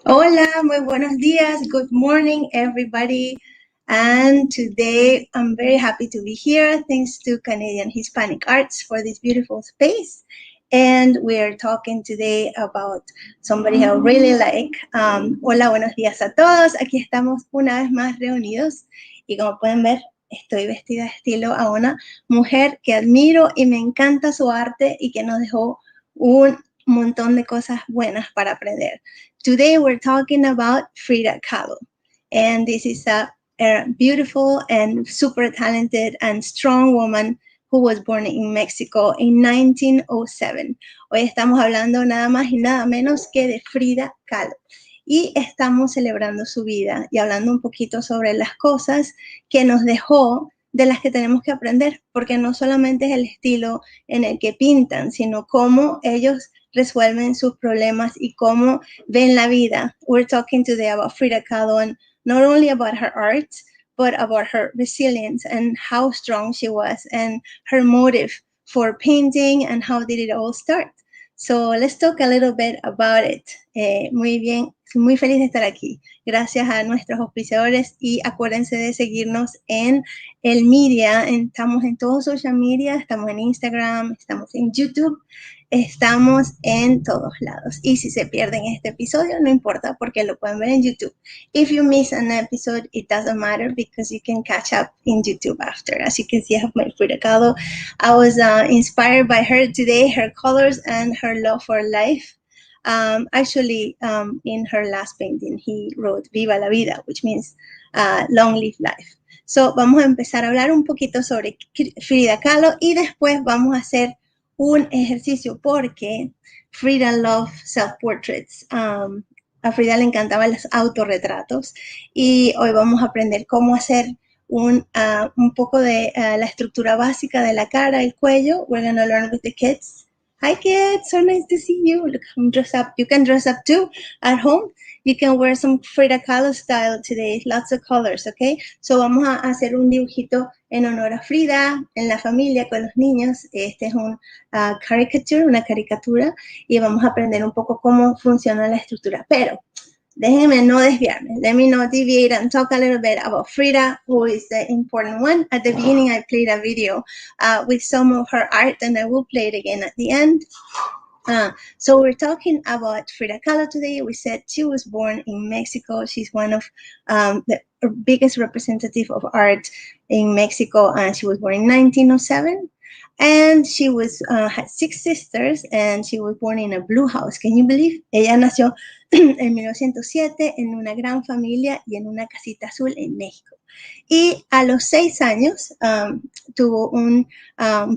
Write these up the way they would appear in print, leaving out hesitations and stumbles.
Hola, muy buenos días. Good morning, everybody. And today I'm very happy to be here. Thanks to Canadian Hispanic Arts for this beautiful space. And we are talking today about somebody I really like. Hola, buenos días a todos. Aquí estamos una vez más reunidos. Y como pueden ver, estoy vestida de estilo a una mujer que admiro y me encanta su arte y que nos dejó un montón de cosas buenas para aprender. Today we're talking about Frida Khalo, and this is a beautiful and super talented and strong woman who was born in Mexico in 1907. Hoy estamos hablando nada más y nada menos que de Frida Kahlo. Y estamos celebrando su vida y hablando un poquito sobre las cosas que nos dejó, de las que tenemos que aprender, porque no solamente es el estilo en el que pintan, sino cómo ellos resuelven sus problemas y cómo ven la vida. We're talking today about Frida Kahlo and not only about her art, but about her resilience and how strong she was and her motive for painting and how did it all start. So let's talk a little bit about it. Muy bien, muy feliz de estar aquí. Gracias a nuestros auspiciadores y acuérdense de seguirnos en el media. Estamos en todos social media, estamos en Instagram, estamos en YouTube. Estamos en todos lados. Y si se pierden este episodio, no importa porque lo pueden ver en YouTube. If you miss an episode, it doesn't matter because you can catch up in YouTube after. As you can see, I have my Frida Kahlo. I was inspired by her today, her colors and her love for life. Actually, in her last painting, he wrote Viva la vida, which means long live life. So, vamos a empezar a hablar un poquito sobre Frida Kahlo y después vamos a hacer un ejercicio porque Frida loves self-portraits. A Frida le encantaban los autorretratos y hoy vamos a aprender cómo hacer un poco de la estructura básica de la cara, el cuello. We're going to learn with the kids. Hi kids, so nice to see you. Look, I'm dressed up. You can dress up too at home. You can wear some Frida Kahlo style today. Lots of colors, okay? So vamos a hacer un dibujito en honor a Frida, en la familia, con los niños. Este es un caricature, una caricatura, y vamos a aprender un poco cómo funciona la estructura. Pero déjenme no desviarme. Let me not deviate and talk a little bit about Frida, who is the important one. At the beginning, I played a video with some of her art, and I will play it again at the end. So we're talking about Frida Kahlo today. We said she was born in Mexico. She's one of the biggest representative of art in Mexico, and she was born in 1907. And she was had 6 sisters, and she was born in a blue house. Can you believe? Ella nació en 1907 en una gran familia y en una casita azul en México. Y a los 6 años tuvo un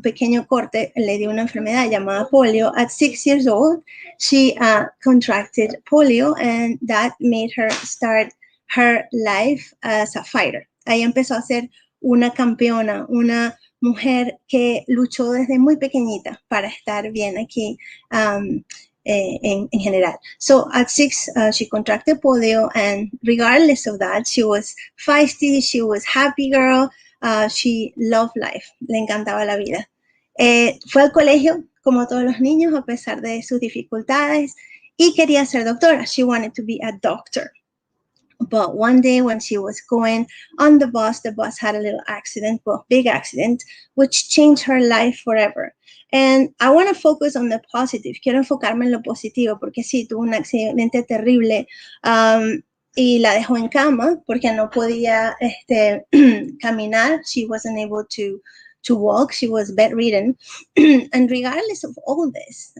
pequeño corte, le dio una enfermedad llamada polio. At 6 years old, she contracted polio, and that made her start her life as a fighter. Ahí empezó a ser una campeona, una mujer que luchó desde muy pequeñita para estar bien aquí en general. So at 6, she contracted polio, and regardless of that, she was feisty, she was happy girl, she loved life, le encantaba la vida. Fue al colegio, como todos los niños, a pesar de sus dificultades, y quería ser doctora. She wanted to be a doctor. But one day when she was going on the bus had a little accident, well, big accident, which changed her life forever. And I want to focus on the positive. Quiero enfocarme en lo positivo porque sí, tuvo un accidente terrible y la dejó en cama porque no podía caminar. She wasn't able to walk. She was bedridden. And regardless of all this,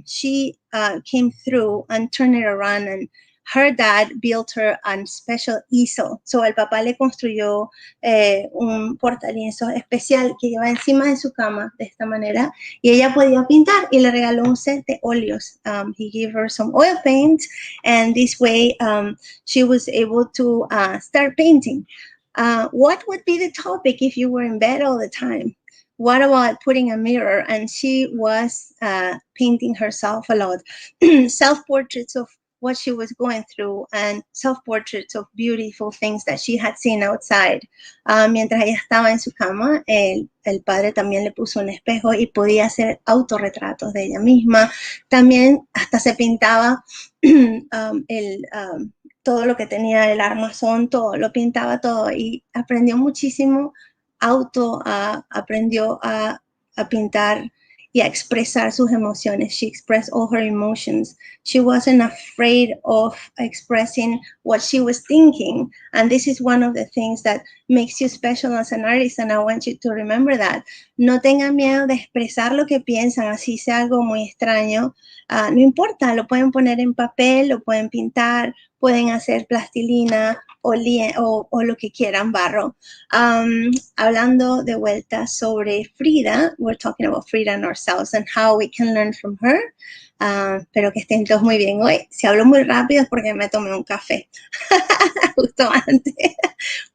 she came through and turned it around, and her dad built her a special easel. So el papá le construyó un portalienzo especial que lleva encima de su cama de esta manera, y ella podía pintar, y le regaló un set de óleos. He gave her some oil paint, and this way she was able to start painting. What would be the topic if you were in bed all the time? What about putting a mirror? And she was painting herself a lot. Self-portraits of what she was going through and self-portraits of beautiful things that she had seen outside. Mientras ella estaba en su cama, el padre también le puso un espejo y podía hacer autorretratos de ella misma. También hasta se pintaba todo lo que tenía el armazón, todo, lo pintaba todo y aprendió muchísimo aprendió a pintar y a expresar sus emociones. She expressed all her emotions. She wasn't afraid of expressing what she was thinking. And this is one of the things that makes you special as an artist. And I want you to remember that. No tengan miedo de expresar lo que piensan, así sea algo muy extraño. No importa, lo pueden poner en papel, lo pueden pintar, pueden hacer plastilina o lo que quieran, barro. Hablando de vuelta sobre Frida, we're talking about Frida and ourselves and how we can learn from her. Pero que estén todos muy bien hoy. Si hablo muy rápido es porque me tomé un café justo antes.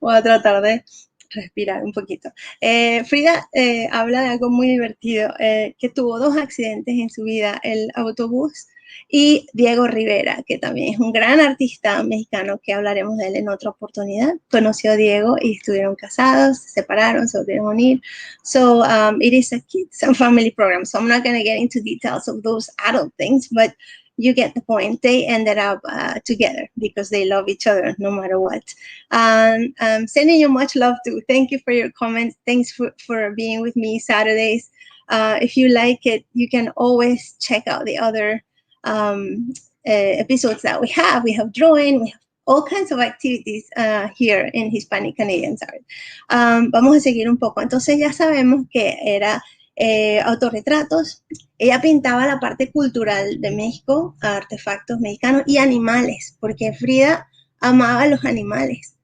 Voy a tratar de respirar un poquito. Frida habla de algo muy divertido, que tuvo 2 accidentes en su vida, el autobús y Diego Rivera, que también es un gran artista mexicano, que hablaremos de él en otra oportunidad. Conoció a Diego y estuvieron casados, se separaron, se volvieron a unir. So it is a kids and family program, so I'm not going to get into details of those adult things, but you get the point. They ended up together because they love each other no matter what. Sending you much love too. Thank you for your comments. Thanks for being with me Saturdays. If you like it, you can always check out the other episodes that we have. We have drawing, we have all kinds of activities here in Hispanic Canadians Art. Vamos a seguir un poco. Entonces ya sabemos que era autorretratos. Ella pintaba la parte cultural de México, artefactos mexicanos y animales, porque Frida amaba los animales.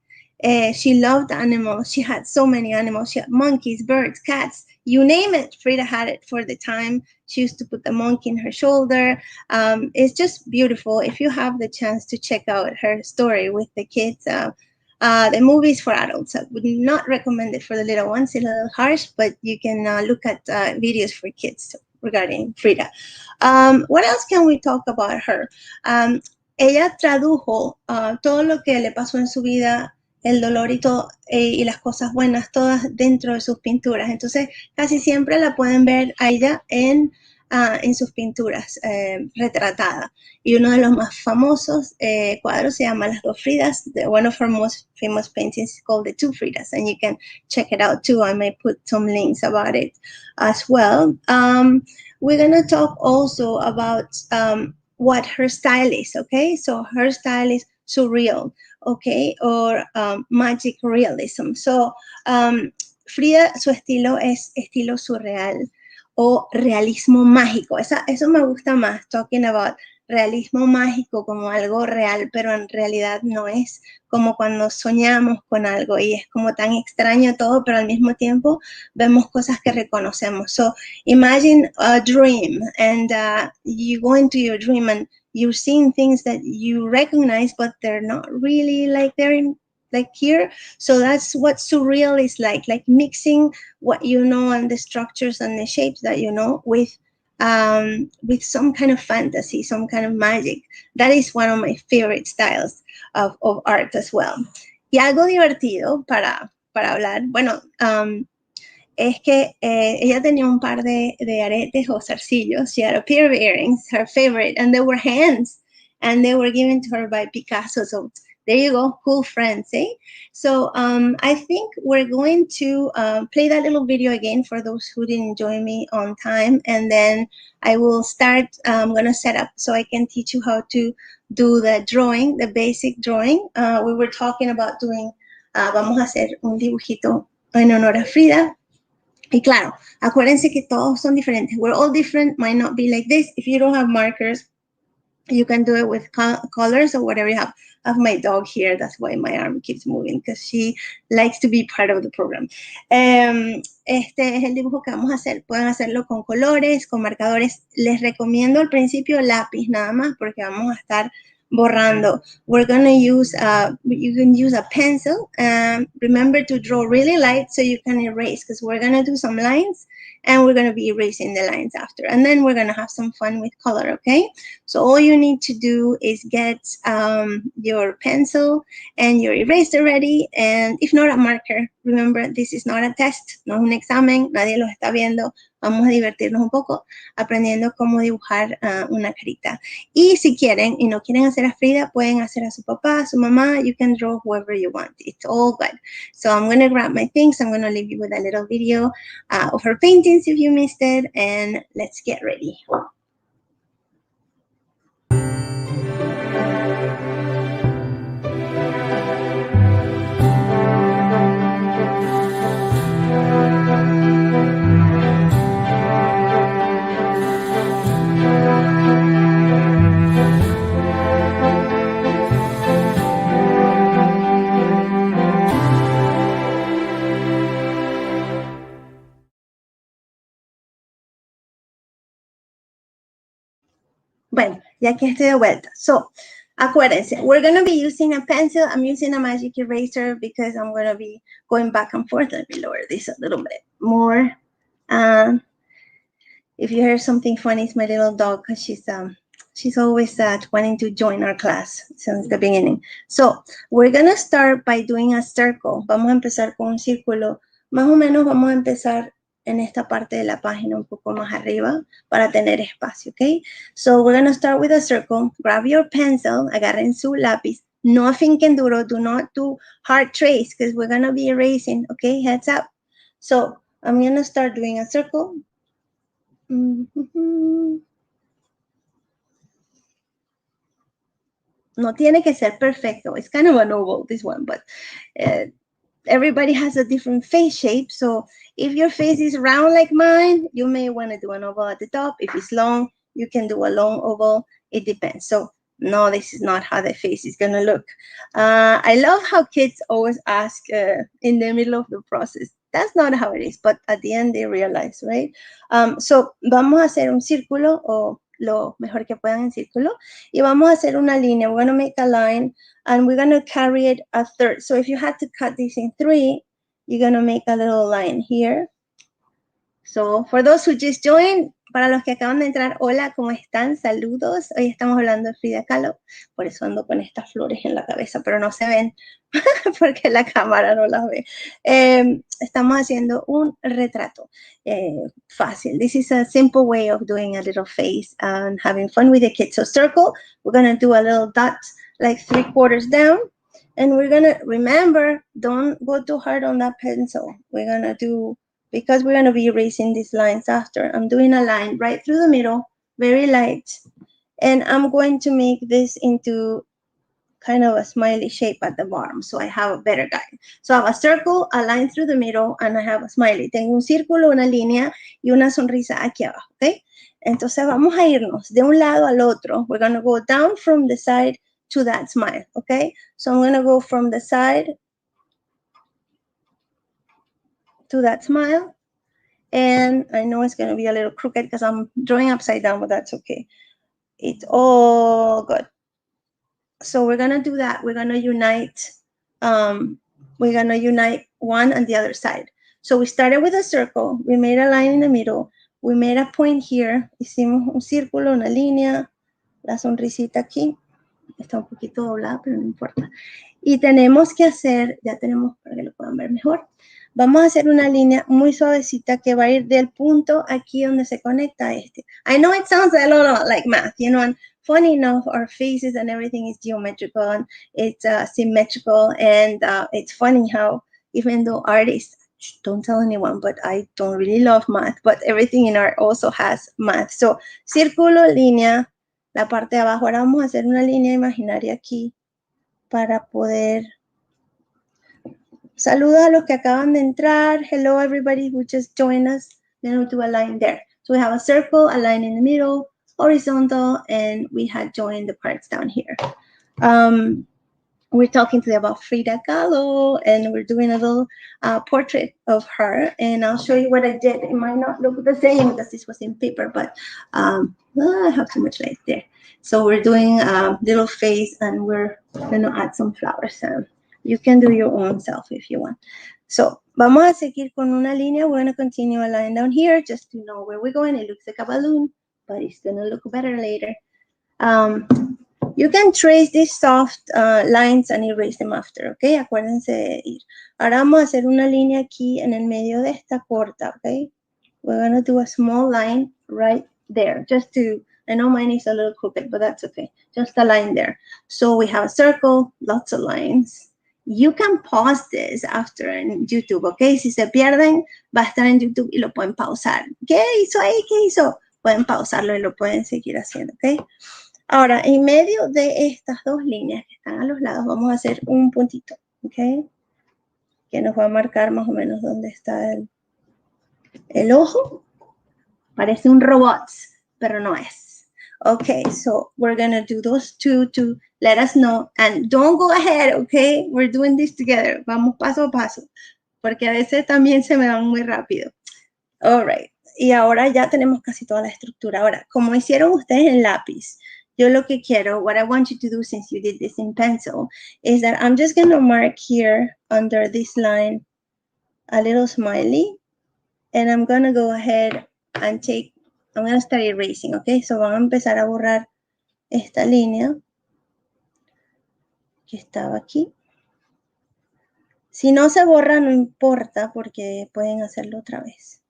She loved animals. She had so many animals. She had monkeys, birds, cats, you name it. Frida had it for the time. She used to put the monkey in her shoulder. It's just beautiful. If you have the chance to check out her story with the kids, the movies for adults, I would not recommend it for the little ones. It's a little harsh, but you can look at videos for kids regarding Frida. What else can we talk about her? Ella tradujo todo lo que le pasó en su vida, el dolor y todo, y las cosas buenas, todas dentro de sus pinturas. Entonces, casi siempre la pueden ver a ella en sus pinturas, retratada. Y uno de los más famosos cuadros se llama Las Dos Fridas. One of her most famous paintings is called The Two Fridas, and you can check it out too. I may put some links about it as well. We're going to talk also about what her style is, okay? So her style is surreal, okay, or magic realism. So Frida, su estilo es estilo surreal o realismo mágico. Eso me gusta más, talking about realismo mágico como algo real, pero en realidad no es, como cuando soñamos con algo y es como tan extraño todo, pero al mismo tiempo vemos cosas que reconocemos. So imagine a dream, and you go into your dream and you're seeing things that you recognize, but they're not really like they're in, like here. So that's what surreal is like mixing what you know and the structures and the shapes that you know with some kind of fantasy, some kind of magic. That is one of my favorite styles of art as well. Y algo divertido para hablar, bueno, es que ella tenía un par de aretes o zarcillos. She had a pair of earrings, her favorite, and they were hands, and they were given to her by Picasso. So there you go, cool friends, eh? So I think we're going to play that little video again for those who didn't join me on time, and then I will start. I'm going to set up so I can teach you how to do the drawing, the basic drawing. We were talking about doing, vamos a hacer un dibujito en honor a Frida. Y claro, acuérdense que todos son diferentes. We're all different, might not be like this. If you don't have markers, you can do it with colors or whatever you have. I have my dog here, that's why my arm keeps moving, because she likes to be part of the program. Este es el dibujo que vamos a hacer. Pueden hacerlo con colores, con marcadores. Les recomiendo al principio lápiz nada más, porque vamos a estar borrando. We're going to use, you can use a pencil. Remember to draw really light so you can erase, because we're going to do some lines and we're going to be erasing the lines after. And then we're going to have some fun with color, okay? So all you need to do is get your pencil and your eraser ready, and if not, a marker. Remember, this is not a test, no es un examen, nadie los está viendo. Vamos a divertirnos un poco aprendiendo cómo dibujar una carita. Y si quieren y no quieren hacer a Frida, pueden hacer a su papá, a su mamá. You can draw whoever you want. It's all good. So I'm going to grab my things. I'm going to leave you with a little video of her paintings if you missed it. And let's get ready. Bueno, ya que estoy de vuelta. So, acuérdense, we're going to be using a pencil. I'm using a magic eraser because I'm going to be going back and forth. Let me lower this a little bit more. If you hear something funny, it's my little dog because she's always wanting to join our class since the beginning. So, we're going to start by doing a circle. Vamos a empezar con un círculo. Más o menos vamos a empezar en esta parte de la página un poco más arriba para tener espacio, ¿ok? So we're going to start with a circle. Grab your pencil, agarren su lápiz. No afinquen duro, do not do hard trace because we're going to be erasing, ¿ok? Heads up. So I'm going to start doing a circle. No tiene que ser perfecto. It's kind of an oval, this one, but everybody has a different face shape. So if your face is round like mine, you may want to do an oval at the top. If it's long, you can do a long oval. It depends. So no, this is not how the face is going to look. I love how kids always ask in the middle of the process. That's not how it is, but at the end they realize, right? So vamos a hacer un círculo o lo mejor que puedan en círculo y vamos a hacer una línea. We're going to make a line and we're going to carry it a third. So if you had to cut this in 3, you're going to make a little line here. So for those who just joined, para los que acaban de entrar, hola, ¿cómo están? Saludos. Hoy estamos hablando de Frida Khalo, por eso ando con estas flores en la cabeza, pero no se ven porque la cámara no las ve. Estamos haciendo un retrato fácil. This is a simple way of doing a little face and having fun with the kids. So circle, we're going to do a little dot like 3/4 down. And we're going to, remember, don't go too hard on that pencil. We're going to do, because we're going to be erasing these lines after, I'm doing a line right through the middle, very light. And I'm going to make this into kind of a smiley shape at the bottom. So I have a better guide. So I have a circle, a line through the middle, and I have a smiley. Tengo un círculo, una línea y una sonrisa aquí abajo, ¿ok? Entonces vamos a irnos de un lado al otro. We're going to go down from the side to that smile, okay? So I'm going to go from the side to that smile. And I know it's going to be a little crooked because I'm drawing upside down, but that's okay. It's all good. So we're going to do that. We're going to unite. We're going to unite one and the other side. So we started with a circle. We made a line in the middle. We made a point here. Hicimos un círculo, una línea. La sonrisita aquí. Está un poquito doblada, pero no importa. Y tenemos que hacer, ya tenemos para que lo puedan ver mejor. Vamos a hacer una línea muy suavecita que va a ir del punto aquí donde se conecta a este. I know it sounds a lot like math, you know, and funny enough, our faces and everything is geometrical and it's symmetrical. And it's funny how, even though artists, don't tell anyone, but I don't really love math, but everything in art also has math. So, círculo, línea, la parte de abajo. Ahora vamos a hacer una línea imaginaria aquí para poder... Saludos a los que acaban de entrar. Hello, everybody who just joined us. Then we'll do a line there. So we have a circle, a line in the middle, horizontal, and we had joined the parts down here. We're talking today about Frida Khalo, and we're doing a little portrait of her. And I'll show you what I did. It might not look the same because this was in paper, but I have too much light there. So we're doing a little face, and we're going to add some flowers. You can do your own self if you want. So, vamos a seguir con una línea. We're going to continue a line down here just to know where we're going. It looks like a balloon, but it's going to look better later. You can trace these soft lines and erase them after, ¿ok? Acuérdense de ir. Ahora vamos a hacer una línea aquí en el medio de esta corta, ¿ok? We're going to do a small line right there, just to, I know mine is a little crooked, but that's okay. Just a line there. So we have a circle, lots of lines. You can pause this after en YouTube, ¿ok? Si se pierden, va a estar en YouTube y lo pueden pausar. ¿Qué hizo ahí? ¿Qué hizo? Pueden pausarlo y lo pueden seguir haciendo, ¿ok? Ahora, en medio de estas dos líneas que están a los lados, vamos a hacer un puntito, ¿ok? Que nos va a marcar más o menos dónde está el ojo. Parece un robot, pero no es. Okay, so we're gonna do those two to let us know. And don't go ahead, okay? We're doing this together. Vamos paso a paso, porque a veces también se me van muy rápido. All right. Y ahora ya tenemos casi toda la estructura. Ahora, como hicieron ustedes en lápiz, yo lo que quiero, what I want you to do since you did this in pencil, is that I'm just going to mark here under this line a little smiley, and I'm going to go ahead and take, I'm going to start erasing, okay? So van a empezar a borrar esta línea que estaba aquí. Si no se borra, no importa, porque pueden hacerlo otra vez.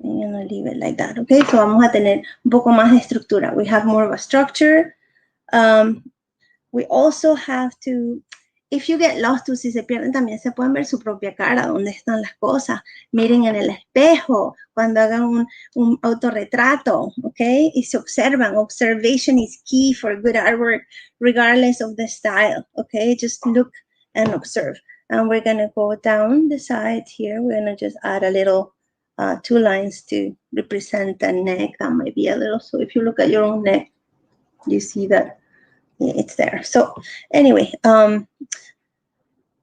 I'm gonna leave it like that, okay? So vamos a tener un poco más de estructura. We have more of a structure. We also have to, if you get lost, si se pierden, también se pueden ver su propia cara, dónde están las cosas. Miren en el espejo, cuando hagan un autorretrato, okay? Y se observan. Observation is key for good artwork, regardless of the style, okay? Just look and observe. And we're gonna go down the side here. We're gonna just add a little two lines to represent the neck. That might be a little, so if you look at your own neck, you see that it's there. So anyway,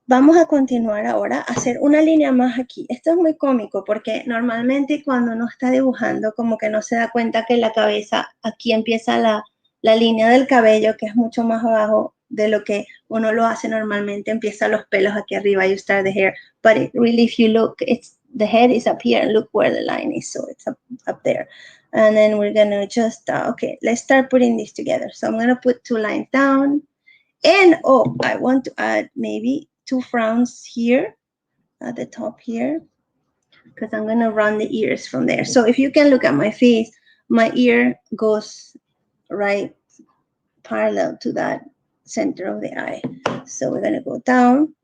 vamos a continuar ahora a hacer una línea más aquí. Esto es muy cómico porque normalmente cuando uno está dibujando como que no se da cuenta que la cabeza, aquí empieza la línea del cabello, que es mucho más abajo de lo que uno lo hace normalmente. Empieza los pelos aquí arriba, you start the hair, but it really, if you look, the head is up here and look where the line is, so it's up there. And then we're gonna just, okay, let's start putting this together. So I'm gonna put two lines down, and oh, I want to add maybe two frowns here at the top here, because I'm gonna run the ears from there. So if you can look at my face, my ear goes right parallel to that center of the eye. So we're gonna go down,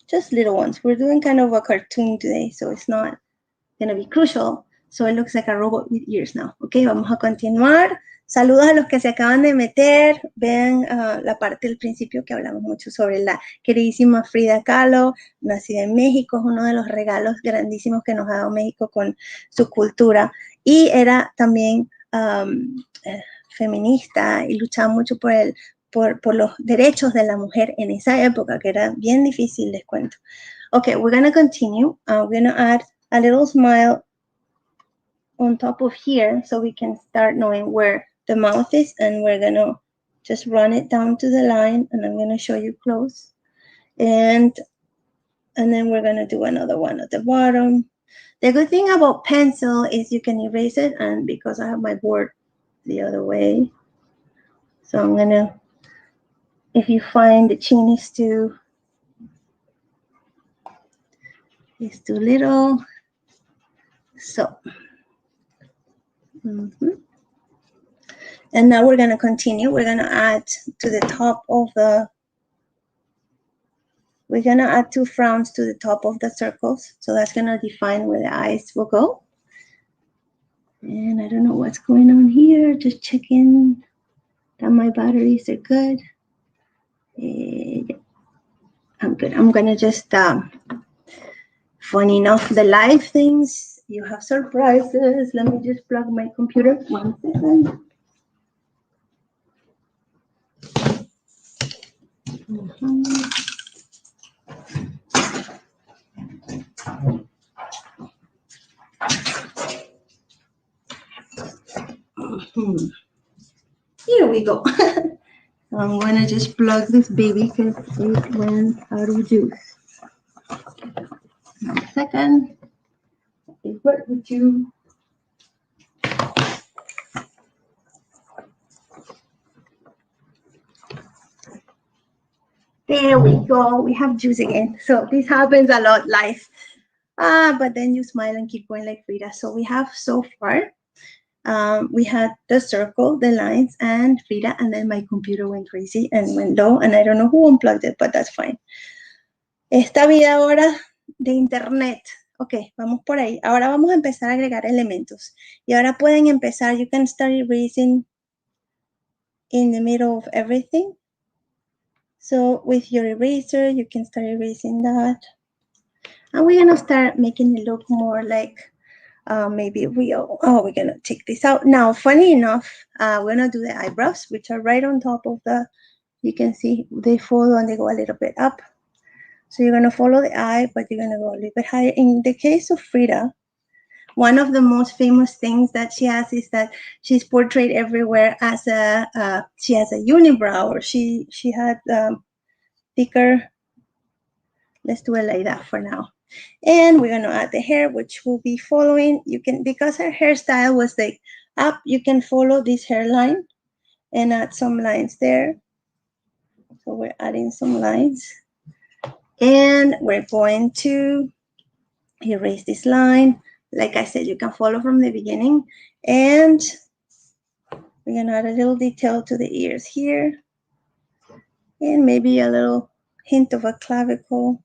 just little ones. We're doing kind of a cartoon today, so it's not gonna be crucial. So it looks like a robot with ears now. Ok, vamos a continuar. Saludos a los que se acaban de meter. Vean la parte del principio que hablamos mucho sobre la queridísima Frida Khalo, nacida en México. Es uno de los regalos grandísimos que nos ha dado México con su cultura. Y era también feminista y luchaba mucho por los derechos de la mujer en esa época, que era bien difícil, les cuento. Okay, we're going to continue. We're going to add a little smile on top of here so we can start knowing where the mouth is, and we're going to just run it down to the line, and I'm going to show you close. And then we're going to do another one at the bottom. The good thing about pencil is you can erase it, and because I have my board the other way, so I'm going to, if you find the chin is too little, so and now we're going to continue. We're going to add to the top of the, we're going to add two frowns to the top of the circles, so that's going to define where the eyes will go. And I don't know what's going on here, just checking that my batteries are good. Yeah, I'm good. I'm going to just funny enough, the live things, you have surprises. Let me just plug my computer. 1 second. Here we go. So I'm going to just plug this baby because it went out of juice. second. I'll work with you. There we go. We have juice again. So this happens a lot live. But then you smile and keep going like Frida. So we have so far, we had the circle, the lines, and Frida, and then my computer went crazy and went low, and I don't know who unplugged it, but that's fine. Esta vida ahora de internet. Ok, vamos por ahí. Ahora vamos a empezar a agregar elementos. Y ahora pueden empezar, you can start erasing in the middle of everything. So with your eraser, you can start erasing that. And we're gonna start making it look more like maybe we're gonna take this out. Now, funny enough, we're gonna do the eyebrows, which are right on top of the, you can see they follow and they go a little bit up. So you're gonna follow the eye, but you're gonna go a little bit higher. In the case of Frida, one of the most famous things that she has is that she's portrayed everywhere as she has a unibrow, or she had thicker. Let's do it like that for now. And we're gonna add the hair, which will be following. You can, because her hairstyle was like up, you can follow this hairline and add some lines there. So we're adding some lines. And we're going to erase this line. Like I said, you can follow from the beginning. And we're gonna add a little detail to the ears here. And maybe a little hint of a clavicle.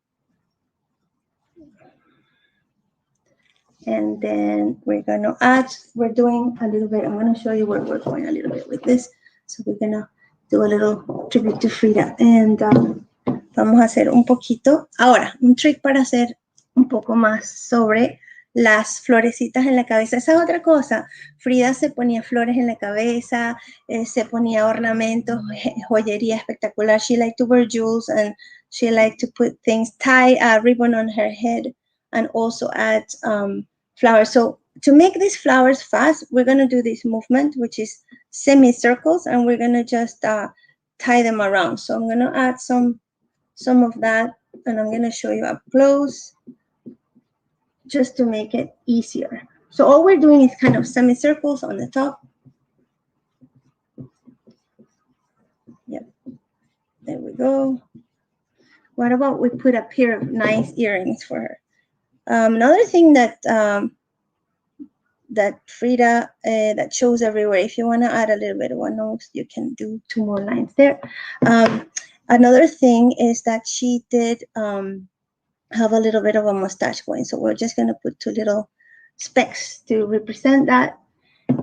And then we're gonna add, we're doing a little bit, I'm gonna show you where we're going a little bit with this. So we're gonna do a little tribute to Frida. And vamos a hacer un poquito. Ahora, un trick para hacer un poco más sobre las florecitas en la cabeza. Esa es otra cosa. Frida se ponía flores en la cabeza, se ponía ornamentos, joyería espectacular. She liked to wear jewels and she liked to put things, tie a ribbon on her head and also add flowers. So to make these flowers fast, we're going to do this movement, which is semicircles, and we're going to just tie them around. So I'm going to add some of that, and I'm going to show you up close just to make it easier. So all we're doing is kind of semicircles on the top. Yep, there we go. What about we put a pair of nice earrings for her? Another thing that that Frida that shows everywhere, if you want to add a little bit of one nose, you can do 2 more lines there. Another thing is that she did have a little bit of a mustache going, so we're just going to put 2 little specks to represent that.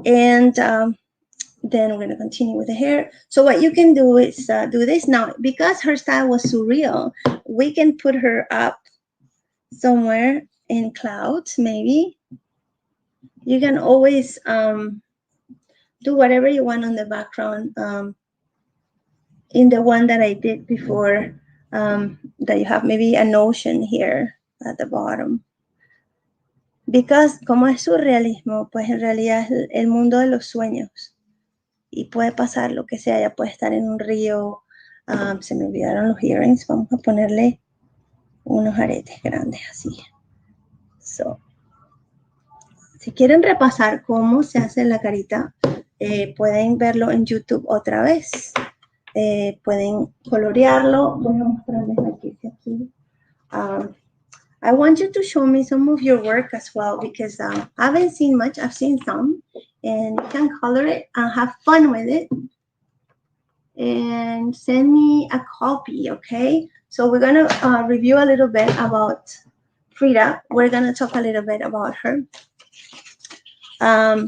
And then we're going to continue with the hair. So what you can do is do this. Now, because her style was surreal, we can put her up somewhere in clouds, maybe. You can always do whatever you want on the background. In the one that I did before, that you have maybe an ocean here at the bottom. Because como es surrealismo, pues en realidad es el mundo de los sueños. Y puede pasar lo que sea, ya puede estar en un río. Se me olvidaron los earrings. Vamos a ponerle unos aretes grandes así. So, si quieren repasar cómo se hace la carita, pueden verlo en YouTube otra vez. Pueden colorearlo. Voy a mostrarles aquí. I want you to show me some of your work as well, because I haven't seen much. I've seen some, and you can color it and have fun with it. And send me a copy, okay? So we're gonna review a little bit about Frida. We're gonna talk a little bit about her.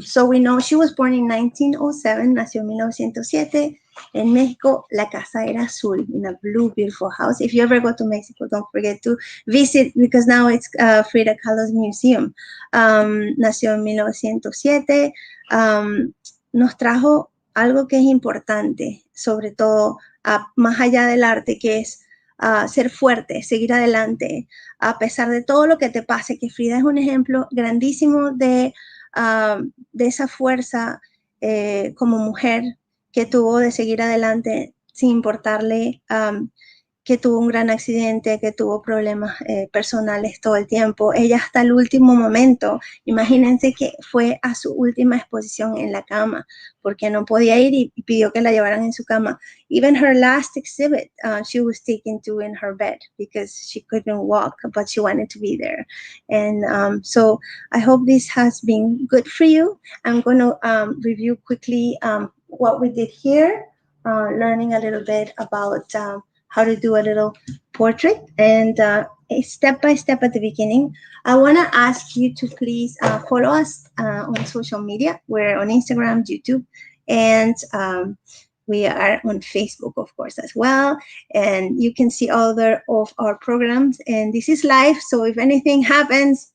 So we know she was born in 1907, nació en 1907. En Mexico, la casa era azul, in a blue, beautiful house. If you ever go to Mexico, don't forget to visit, because now it's Frida Khalo's museum. Nació en 1907. Nos trajo algo que es importante, sobre todo más allá del arte, que es ser fuerte, seguir adelante, a pesar de todo lo que te pase, que Frida es un ejemplo grandísimo de esa fuerza como mujer que tuvo de seguir adelante sin importarle que tuvo un gran accidente, que tuvo problemas personales todo el tiempo. Ella hasta el último momento, imagínense que fue a su última exposición en la cama, porque no podía ir y pidió que la llevaran en su cama. Even her last exhibit, she was taken to in her bed because she couldn't walk, but she wanted to be there. And so I hope this has been good for you. I'm going to review quickly what we did here, learning a little bit about how to do a little portrait, and step by step at the beginning. I want to ask you to please follow us on social media. We're on Instagram, YouTube, and we are on Facebook, of course, as well. And you can see other of our programs. And this is live, so if anything happens,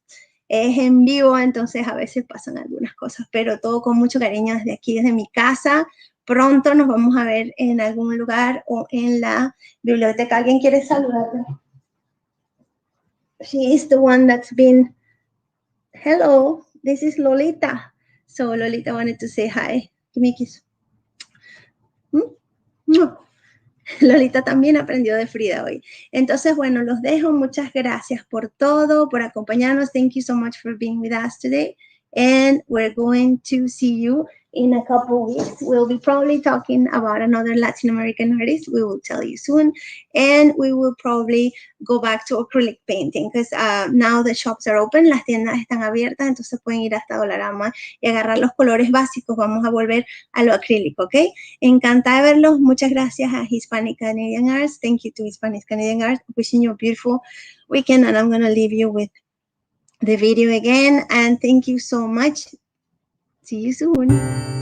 es en vivo, entonces a veces pasan algunas cosas, pero todo con mucho cariño desde aquí, desde mi casa. Pronto nos vamos a ver en algún lugar o en la biblioteca. ¿Alguien quiere saludarme? She is the one that's been... Hello, this is Lolita. So Lolita wanted to say hi. Give me a kiss. Lolita también aprendió de Frida hoy. Entonces, bueno, los dejo. Muchas gracias por todo, por acompañarnos. Thank you so much for being with us today. And we're going to see you in a couple of weeks. We'll be probably talking about another Latin American artist. We will tell you soon. And we will probably go back to acrylic painting because now the shops are open. Las tiendas están abiertas, entonces pueden ir hasta Dollarama y agarrar los colores básicos. Vamos a volver a lo acrílico, ¿ok? Encantada de verlos. Muchas gracias a Hispanic Canadian Arts. Thank you to Hispanic Canadian Arts. Wishing you a beautiful weekend, and I'm going to leave you with the video again. And thank you so much. See you soon.